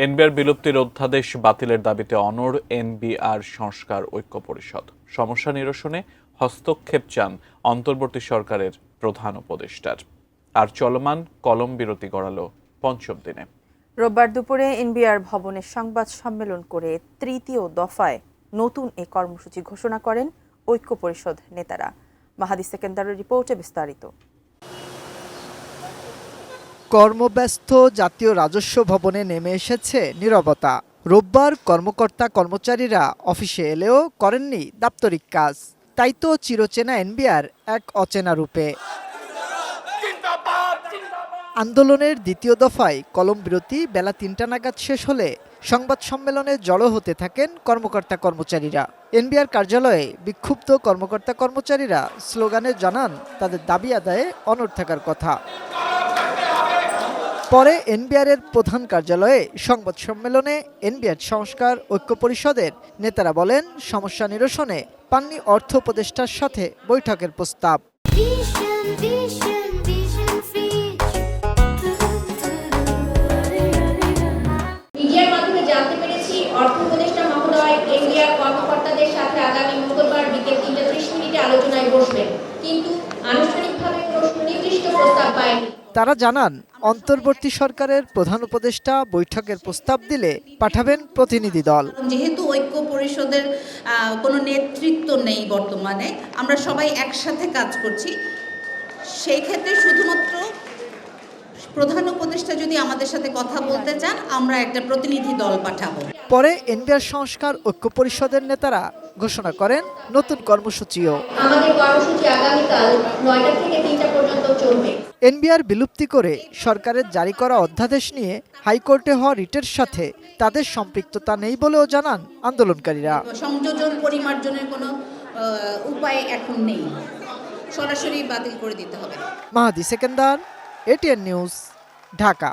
NBR বিলুপ্তির অধ্যাদেশ বাতিলের দাবিতে অনড় এনবিআর সংস্কার ঐক্য পরিষদ। সমস্যা নিরসনে হস্তক্ষেপ চান অন্তর্বর্তী সরকারের প্রধান উপদেষ্টার। আর চলমান কলম বিরতি গড়ালো পঞ্চম দিনে। রোববার দুপুরে এনবিআর ভবনে সংবাদ সম্মেলন করে তৃতীয় দফায় নতুন এ কর্মসূচি ঘোষণা করেন ঐক্য পরিষদ নেতারা। মাহাদি সেকেন্দারের রিপোর্টে বিস্তারিত। কর্মব্যস্ত জাতীয় রাজস্ব ভবনে নেমে এসেছে নীরবতা। রোববার কর্মকর্তা কর্মচারীরা অফিসে এলেও করেননি দাপ্তরিক কাজ। তাই তো চিরচেনা এনবিআর এক অচেনা রূপে। আন্দোলনের দ্বিতীয় দফায় কলম বিরতি বেলা ৩টা নাগাদ শেষ হলে সংবাদ সম্মেলনে জড়ো হতে থাকেন কর্মকর্তা কর্মচারীরা। এনবিআর কার্যালয়ে বিক্ষুব্ধ কর্মকর্তা কর্মচারীরা স্লোগানে জানান তাদের দাবি আদায়ে অনড় থাকার কথা। পরে এনবিআরের প্রধান কার্যালয়ে সংবাদ সম্মেলনে এনবিআর সংস্কার ঐক্য পরিষদের নেতারা বলেন, সমস্যা নিরসনে পাননি অর্থ উপদেষ্টার সাথে বৈঠকের প্রস্তাব। মিডিয়ার মাধ্যমে জানতে পেরেছি অর্থ উপদেষ্টা মহোদয় এনবিআর কর্মকর্তাদের সাথে আগামী মঙ্গলবার বিকেল ৩:৩০ আলোচনায় বসবেন, কিন্তু আনুষ্ঠানিকভাবে কোনো সুনির্দিষ্ট প্রস্তাব পায়নি। তারা জানান, অন্তর্বর্তী সরকারের প্রধান উপদেষ্টা বৈঠকের প্রস্তাব দিলে পাঠাবেন প্রতিনিধি দল। যেহেতু ঐক্য পরিষদের কোনো নেতৃত্ব নেই বর্তমানে, আমরা সবাই একসাথে কাজ করছি, সেই ক্ষেত্রে শুধুমাত্র প্রধান উপদেষ্টা যদি আমাদের সাথে কথা বলতে চান, আমরা একটা প্রতিনিধি দল পাঠাবো। পরে এনবিআর সংস্কার ঐক্য পরিষদের নেতারা ঘোষণা করেন নতুন কর্মসূচিও। আমাদের কর্মসূচি আগামীকাল ৯টা থেকে ৩টা পর্যন্ত চলবে। এনবিআর বিলুপ্তি করে সরকারের জারি করা অধ্যাদেশ নিয়ে হাইকোর্টে হওয়া রিটের সাথে তাদের সম্পৃক্ততা নেই বলেও জানান আন্দোলনকারীরা। সংযোজন পরিমার্জনের কোনো উপায় এখন নেই, সরাসরি বাতিল করে দিতে হবে। মাহাদি সেকেন্দার, এটিএন নিউজ, ঢাকা।